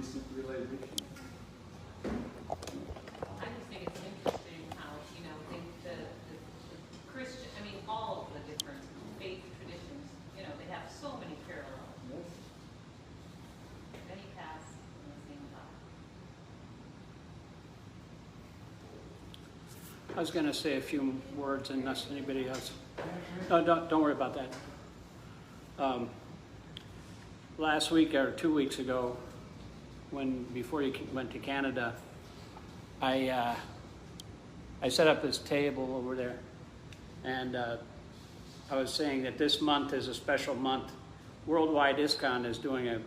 recent realization. I just think it's interesting how, you know, the Christian, I mean, all of the different faith traditions, you know, they have so many parallels. Yes. Many paths in the same path. I was going to say a few words unless anybody else. No, don't worry about that. Last week or 2 weeks ago, before you went to Canada, I set up this table over there, and I was saying that this month is a special month. Worldwide ISKCON is doing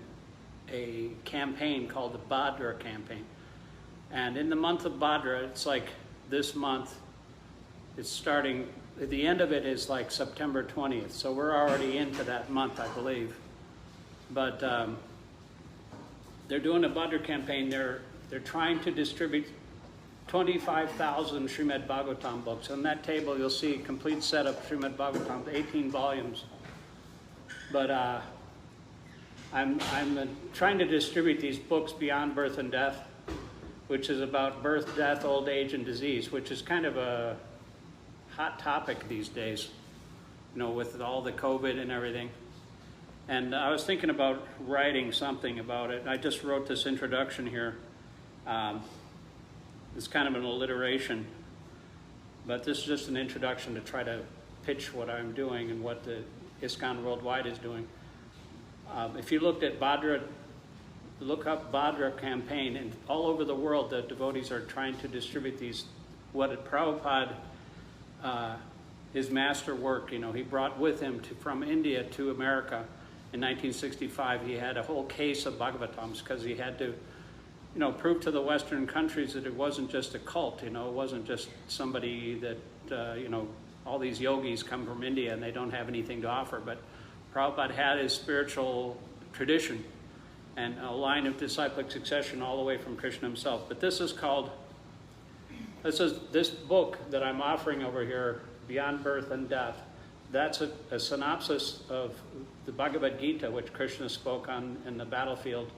a campaign called the Badr Campaign, and in the month of Bhadra, it's like this month. It's starting. The end of it is like September 20th, so we're already into that month, I believe. But they're doing a Badr campaign. They're trying to distribute 25,000 Srimad Bhagavatam books. On that table, you'll see a complete set of Srimad Bhagavatam, 18 volumes. But I'm trying to distribute these books beyond birth and death, which is about birth, death, old age, and disease, which is kind of a hot topic these days, you know, with all the COVID and everything. And I was thinking about writing something about it. I just wrote this introduction here. It's kind of an alliteration, but this is just an introduction to try to pitch what I'm doing and what the ISKCON Worldwide is doing. If you looked at Bhadra, look up Badr Campaign, and all over the world the devotees are trying to distribute these, what Prabhupada, his master work, you know, he brought with him from India to America in 1965. He had a whole case of Bhagavatams because he had to, you know, prove to the Western countries that it wasn't just a cult, you know, it wasn't just somebody that, you know, all these yogis come from India and they don't have anything to offer, but Prabhupada had his spiritual tradition and a line of disciplic succession all the way from Krishna himself. But this is called, this book that I'm offering over here, Beyond Birth and Death, that's a synopsis of the Bhagavad Gita, which Krishna spoke on in the battlefield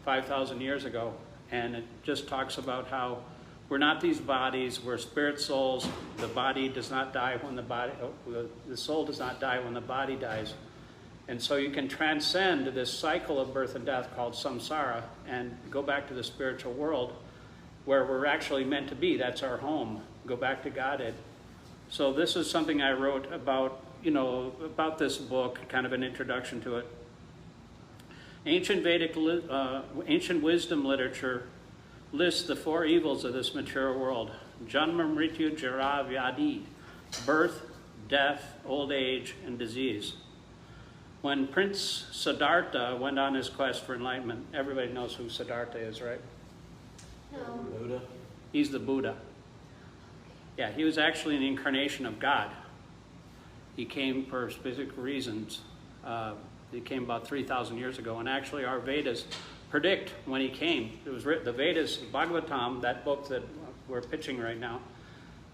5,000 years ago. And it just talks about how we're not these bodies, we're spirit souls. The body does not die when the soul does not die when the body dies. And so you can transcend this cycle of birth and death called samsara and go back to the spiritual world where we're actually meant to be. That's our home. Go back to Godhead. So this is something I wrote about, you know, about this book, kind of an introduction to it. Ancient wisdom literature lists the four evils of this material world. Janma, Mrityu, Jara, Vyadi. Birth, death, old age, and disease. When Prince Siddhartha went on his quest for enlightenment, everybody knows who Siddhartha is, right? No. Buddha. He's the Buddha. Yeah, he was actually an incarnation of God. He came for specific reasons. He came about 3,000 years ago, and actually our Vedas predict when he came. It was written, the Vedas, Bhagavatam, that book that we're pitching right now,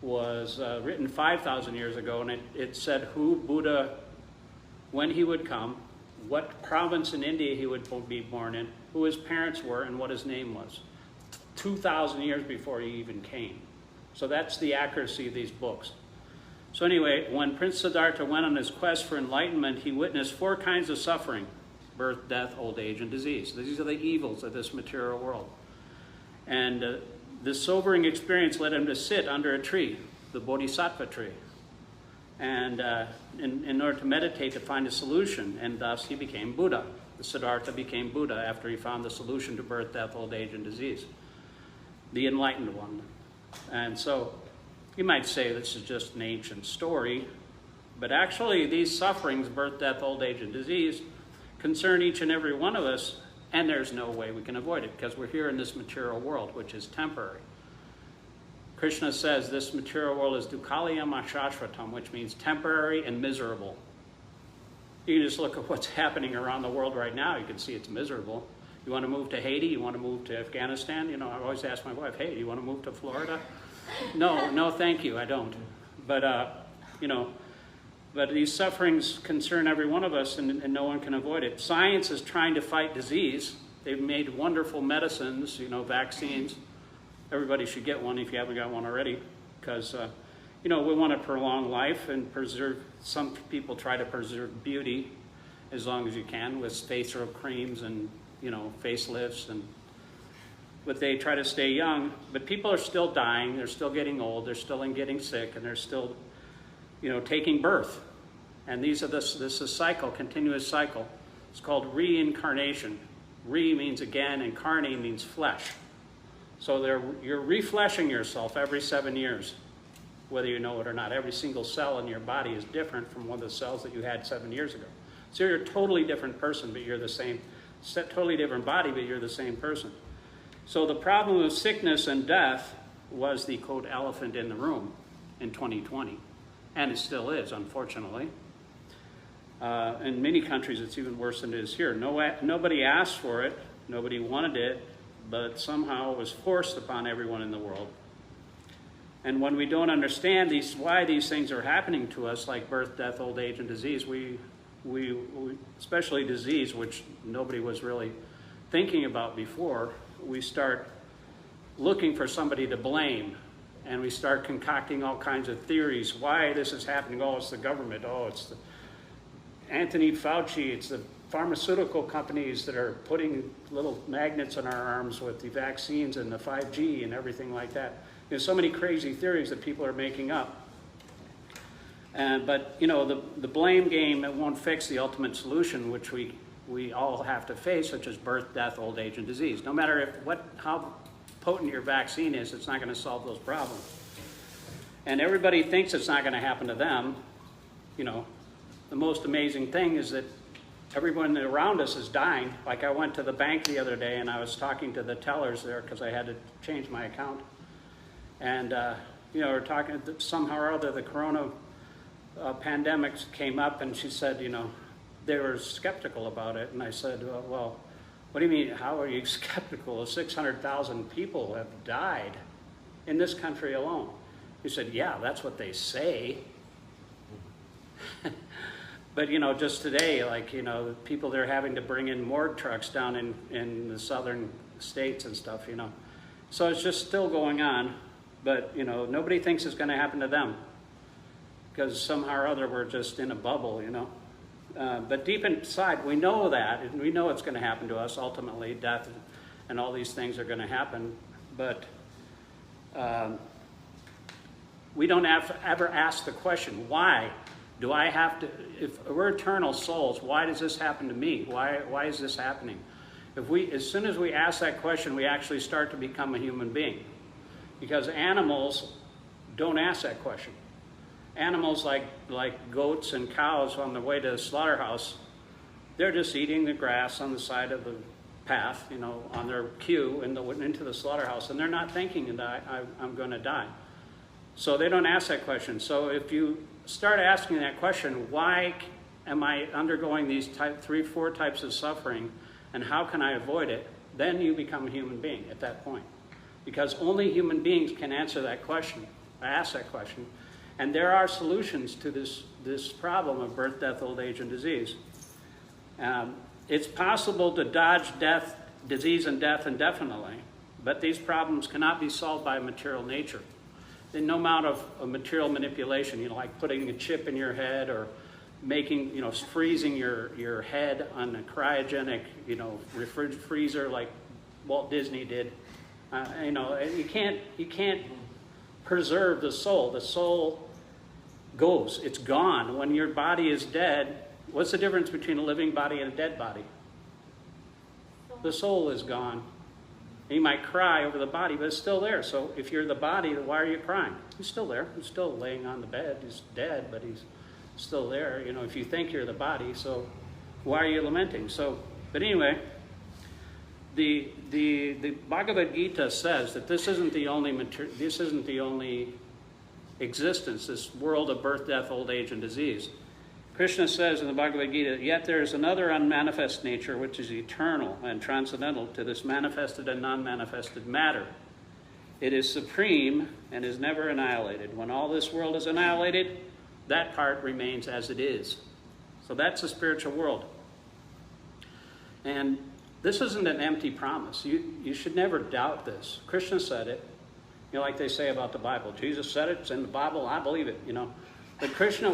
was written 5,000 years ago, and it said who Buddha, when he would come, what province in India he would be born in, who his parents were, and what his name was. 2,000 years before he even came. So that's the accuracy of these books. So anyway, when Prince Siddhartha went on his quest for enlightenment, he witnessed four kinds of suffering: birth, death, old age, and disease. These are the evils of this material world. And this sobering experience led him to sit under a tree, the Bodhisattva tree, and in order to meditate to find a solution, and thus he became Buddha. The Siddhartha became Buddha after he found the solution to birth, death, old age, and disease. The enlightened one. And so you might say this is just an ancient story, but actually these sufferings, birth, death, old age, and disease, concern each and every one of us, and there's no way we can avoid it because we're here in this material world, which is temporary. Krishna says this material world is dukkaliyam ashashvatam, which means temporary and miserable. You can just look at what's happening around the world right now. You can see it's miserable. You want to move to Haiti? You want to move to Afghanistan? You know, I always ask my wife, hey, do you want to move to Florida? No, thank you, I don't. But, you know, but these sufferings concern every one of us, and no one can avoid it. Science is trying to fight disease, They've made wonderful medicines, you know, vaccines. Everybody should get one if you haven't got one already, because, you know, we want to prolong life and preserve. Some people try to preserve beauty as long as you can with facial creams and, you know, facelifts, but they try to stay young. But people are still dying, they're still getting old, they're still getting sick, and they're still, you know, taking birth. And this is a cycle, continuous cycle. It's called reincarnation. Re means again, and carne means flesh. So you're refleshing yourself every 7 years, whether you know it or not. Every single cell in your body is different from one of the cells that you had 7 years ago. So you're a totally different person, but you're the same, totally different body, but you're the same person. So the problem of sickness and death was the, quote, elephant in the room in 2020. And it still is, unfortunately. In many countries, it's even worse than it is here. Nobody asked for it, nobody wanted it, but somehow it was forced upon everyone in the world. And when we don't understand why these things are happening to us, like birth, death, old age, and disease, we especially disease, which nobody was really thinking about before, we start looking for somebody to blame, and we start concocting all kinds of theories why this is happening. Oh, it's the government. Oh, it's the Anthony Fauci. It's the pharmaceutical companies that are putting little magnets on our arms with the vaccines and the 5G and everything like that. There's so many crazy theories that people are making up. But, you know, the blame game, it won't fix the ultimate solution, which we all have to face, such as birth, death, old age, and disease. No matter how potent your vaccine is, it's not going to solve those problems. And everybody thinks it's not going to happen to them. You know, the most amazing thing is that everyone around us is dying. Like I went to the bank the other day and I was talking to the tellers there because I had to change my account. And, you know, we're talking, somehow or other, the corona pandemic came up, and she said, you know, they were skeptical about it. And I said, well, what do you mean, how are you skeptical? 600,000 people have died in this country alone. He said, yeah, that's what they say. But, you know, just today, like, you know, people, they're having to bring in morgue trucks down in the southern states and stuff, you know. So it's just still going on. But, you know, nobody thinks it's going to happen to them, because somehow or other we're just in a bubble, you know. But deep inside, we know that, and we know it's going to happen to us ultimately. Death and all these things are going to happen. But we don't ever ask the question, why do I have to, if we're eternal souls, why does this happen to me? Why is this happening? As soon as we ask that question, we actually start to become a human being. Because animals don't ask that question. Animals like goats and cows on the way to the slaughterhouse, they're just eating the grass on the side of the path, you know, on their queue into the slaughterhouse, and they're not thinking that I'm going to die. So they don't ask that question. So if you start asking that question, why am I undergoing these 3-4 types of suffering, and how can I avoid it, then you become a human being at that point. Because only human beings can answer that question, ask that question. And there are solutions to this problem of birth, death, old age, and disease. It's possible to dodge death, disease, and death indefinitely, but these problems cannot be solved by material nature. There's no amount of material manipulation, you know, like putting a chip in your head or making, you know, freezing your head on a cryogenic, you know, freezer like Walt Disney did. You know, you can't preserve the soul. The soul goes. It's gone. When your body is dead, what's the difference between a living body and a dead body? The soul is gone. You might cry over the body, but it's still there. So if you're the body, then why are you crying? He's still there. He's still laying on the bed. He's dead, but he's still there. You know, if you think you're the body, so why are you lamenting? So, but anyway, the Bhagavad Gita says that this isn't the only existence, this world of birth, death, old age, and disease. Krishna says in the Bhagavad Gita, yet there is another unmanifest nature which is eternal and transcendental to this manifested and non-manifested matter. It is supreme and is never annihilated. When all this world is annihilated, that part remains as it is. So that's the spiritual world. And This isn't an empty promise. You should never doubt this. Krishna said it. You know, like they say about the Bible. Jesus said it, it's in the Bible, I believe it, you know. But Krishna,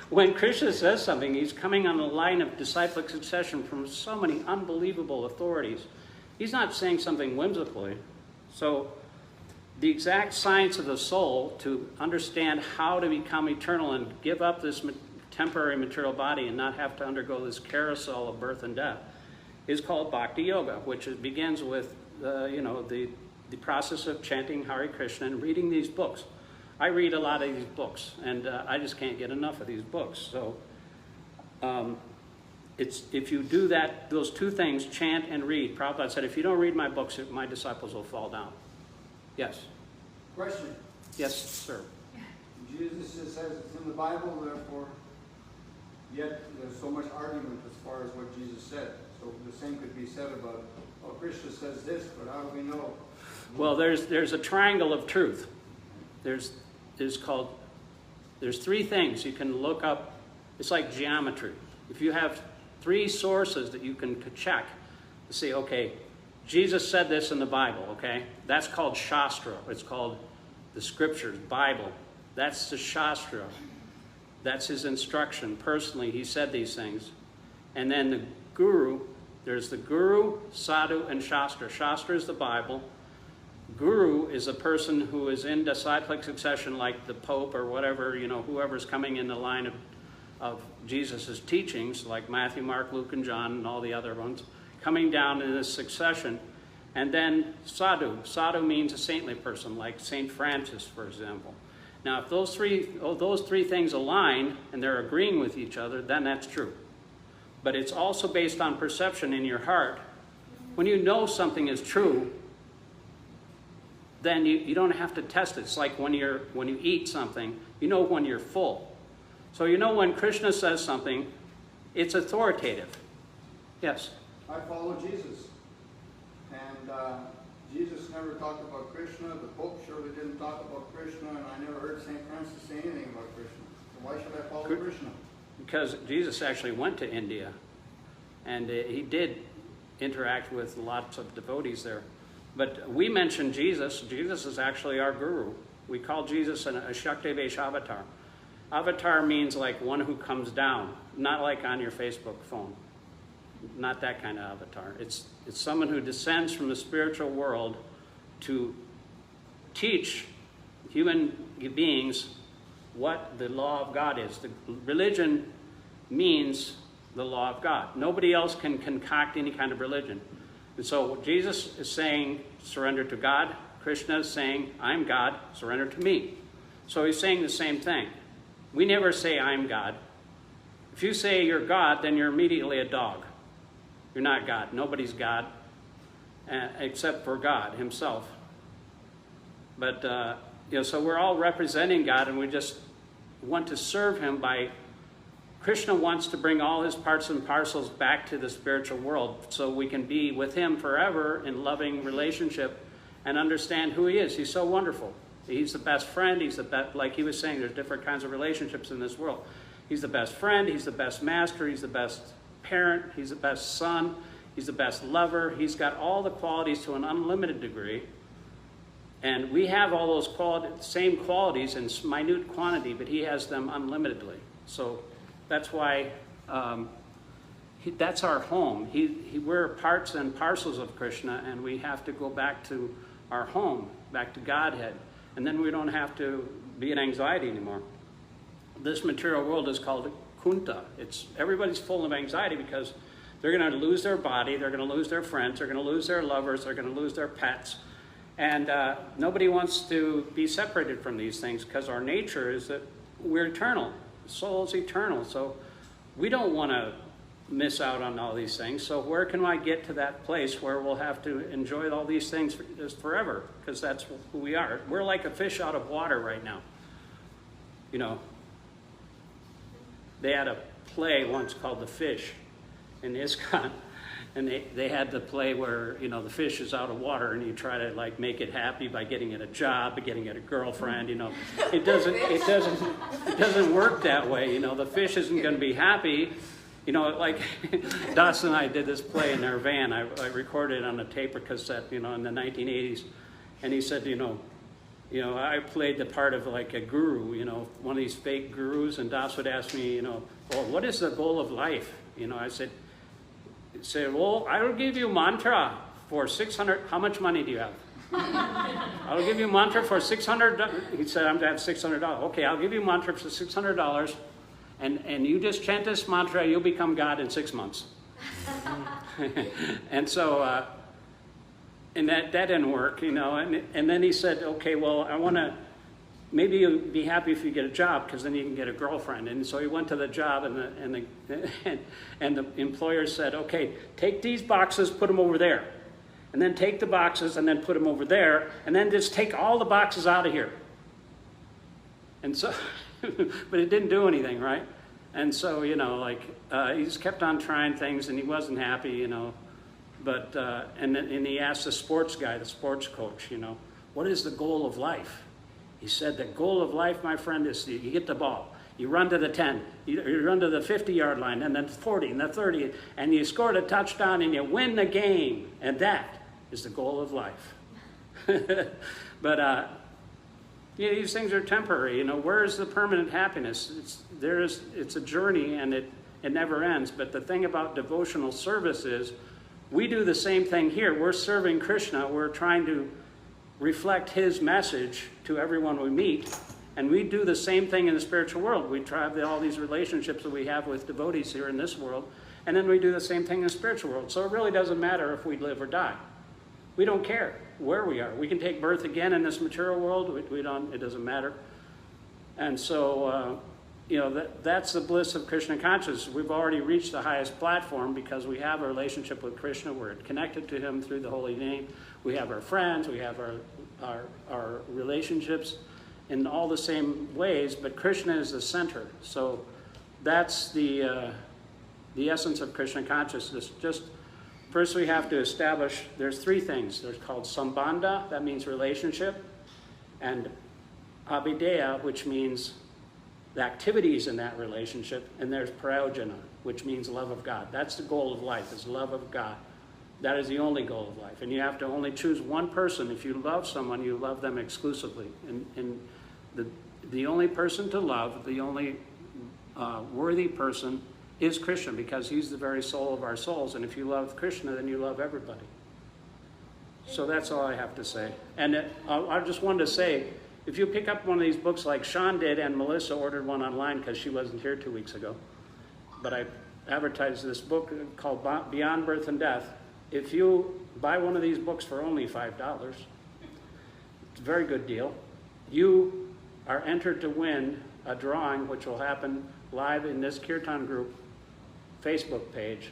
when Krishna says something, he's coming on a line of disciplic succession from so many unbelievable authorities. He's not saying something whimsically. So the exact science of the soul to understand how to become eternal and give up this temporary material body and not have to undergo this carousel of birth and death is called Bhakti Yoga, which begins with the process of chanting Hare Krishna and reading these books. I read a lot of these books, and I just can't get enough of these books. So if you do that, those two things, chant and read. Prabhupada said, if you don't read my books, my disciples will fall down. Yes? Question. Yes, sir. Jesus says it's in the Bible, therefore, yet there's so much argument as far as what Jesus said. So the same could be said about, oh, Krishna says this, but how do we know? Well, there's a triangle of truth. There's three things you can look up. It's like geometry. If you have three sources that you can check to see, okay, Jesus said this in the Bible, okay? That's called Shastra. It's called the Scriptures, Bible. That's the Shastra. That's his instruction. Personally, he said these things. And then the Guru, there's the Guru, Sadhu, and Shastra. Shastra is the Bible. Guru is a person who is in disciplic succession, like the Pope or whatever, whoever's coming in the line of Jesus' teachings, like Matthew, Mark, Luke, and John, and all the other ones, coming down in this succession. And then Sadhu. Sadhu means a saintly person, like St. Francis, for example. Now, if those three things align and they're agreeing with each other, then that's true. But it's also based on perception in your heart. When you know something is true, then you don't have to test it. It's like when you eat something, you know when you're full. So you know when Krishna says something, it's authoritative. Yes? I follow Jesus. And Jesus never talked about Krishna. The Pope surely didn't talk about Krishna. And I never heard St. Francis say anything about Krishna. So why should I follow Krishna? Because Jesus actually went to India. And he did interact with lots of devotees there. But we mention Jesus. Jesus is actually our guru. We call Jesus a Shakti-Vesh avatar. Avatar means like one who comes down, not like on your Facebook phone. Not that kind of avatar. It's someone who descends from the spiritual world to teach human beings what the law of God is. The religion means the law of God. Nobody else can concoct any kind of religion. And so Jesus is saying, surrender to God. Krishna is saying, I'm God, surrender to me. So he's saying the same thing. We never say, I'm God. If you say you're God, then you're immediately a dog. You're not God. Nobody's God, except for God himself. But, so we're all representing God, and we just want to serve him by... Krishna wants to bring all his parts and parcels back to the spiritual world so we can be with him forever in loving relationship and understand who he is. He's so wonderful. He's the best friend. He's the best, like he was saying, there's different kinds of relationships in this world. He's the best friend. He's the best master. He's the best parent. He's the best son. He's the best lover. He's got all the qualities to an unlimited degree. And we have all those same qualities in minute quantity, but he has them unlimitedly. So that's why that's our home. We're parts and parcels of Krishna, and we have to go back to our home, back to Godhead. And then we don't have to be in anxiety anymore. This material world is called kunta. Everybody's full of anxiety because they're going to lose their body, they're going to lose their friends, they're going to lose their lovers, they're going to lose their pets. And nobody wants to be separated from these things because our nature is that we're eternal. The soul is eternal. So we don't want to miss out on all these things. So where can I get to that place where we'll have to enjoy all these things just forever? Because that's who we are. We're like a fish out of water right now. They had a play once called The Fish in ISKCON. And they had the play where, the fish is out of water and you try to make it happy by getting it a job, by getting it a girlfriend, It doesn't work that way, The fish isn't going to be happy You know, like dāsa and I did this play in our van. I recorded it on a tape or cassette, you know, in the 1980s. And he said, you know, I played the part of like a guru, you know, one of these fake gurus. And dāsa would ask me, you know, well, what is the goal of life? You know, I said, well, I will give you mantra for 600. How much money do you have? I'll give you mantra for $600. He said, I'm to have $600. Okay, I'll give you mantra for $600. And you just chant this mantra, you'll become God in 6 months. And so, and that didn't work, you know. And then he said, okay, well, I want to, maybe you'll be happy if you get a job, because then you can get a girlfriend. And so he went to the job, and the employer said, okay, take these boxes, put them over there. And then take the boxes and then put them over there. And then just take all the boxes out of here. And so... but it didn't do anything, right? And so, you know, like, he just kept on trying things, and he wasn't happy, you know. But, and he asked the sports guy, the sports coach, you know, what is the goal of life? He said, the goal of life, my friend, is you get the ball. You run to the 10, you run to the 50-yard line, and then 40, and the 30, and you scored a touchdown, and you win the game. And that is the goal of life. But, yeah, these things are temporary. You know, where is the permanent happiness? It's a journey, and it never ends. But the thing about devotional service is we do the same thing here. We're serving Krishna. We're trying to reflect his message to everyone we meet. And we do the same thing in the spiritual world. We try all these relationships that we have with devotees here in this world. And then we do the same thing in the spiritual world. So it really doesn't matter if we live or die. We don't care where we are. We can take birth again in this material world. It doesn't matter. And so, you know, that's the bliss of Krishna consciousness. We've already reached the highest platform because we have a relationship with Krishna. We're connected to him through the holy name. We have our friends. We have our relationships in all the same ways, but Krishna is the center. So that's the essence of Krishna consciousness. Just first, we have to establish, there's three things. There's called sambandha, that means relationship, and abhideya, which means the activities in that relationship, and there's prayojana, which means love of God. That's the goal of life, is love of God. That is the only goal of life. And you have to only choose one person. If you love someone, you love them exclusively. And the only person to love, the only worthy person is Krishna, because he's the very soul of our souls. And if you love Krishna, then you love everybody. So that's all I have to say. And I just wanted to say, if you pick up one of these books like Sean did, and Melissa ordered one online because she wasn't here 2 weeks ago, but I advertised this book called Beyond Birth and Death. If you buy one of these books for only $5, it's a very good deal. You are entered to win a drawing, which will happen live in this Kirtan group Facebook page,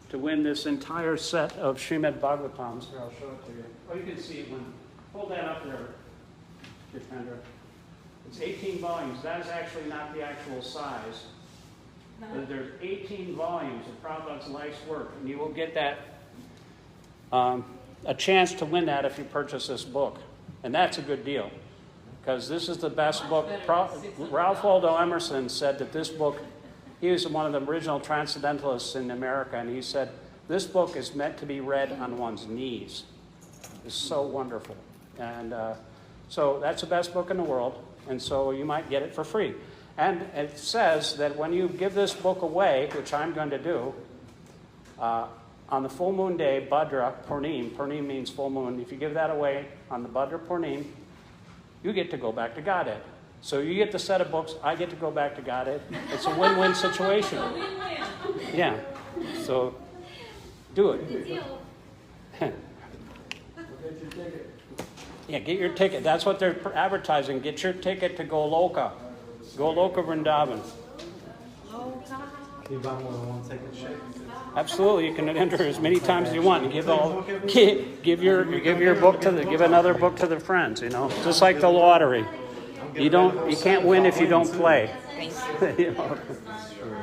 to win this entire set of Srimad Bhagavatams. Here, I'll show it to you. Oh, you can see it when, hold that up there, Jitendra. It's 18 volumes. That is actually not the actual size. No. There's 18 volumes of Prabhupada's life's work, and you will get that, a chance to win that if you purchase this book. And that's a good deal, because this is the best book. Ralph Waldo Emerson said that this book, he was one of the original transcendentalists in America, and he said, this book is meant to be read on one's knees. It's so wonderful. And so that's the best book in the world, and so you might get it for free. And it says that when you give this book away, which I'm going to do, on the full moon day, Bhadra Purnim, Purnim means full moon, if you give that away on the Bhadra Purnim, you get to go back to Godhead. So you get the set of books, I get to go back to Godhead. It's a win-win situation. Yeah. So do it. Yeah, get your ticket. That's what they're advertising. Get your ticket to Goloka. Goloka Vrindavan. Can you buy more than one ticket, Shick? Absolutely, you can enter as many times as you want. Give your book to give another book to the friends. You know, just like the lottery. You can't win if you don't play. That's true.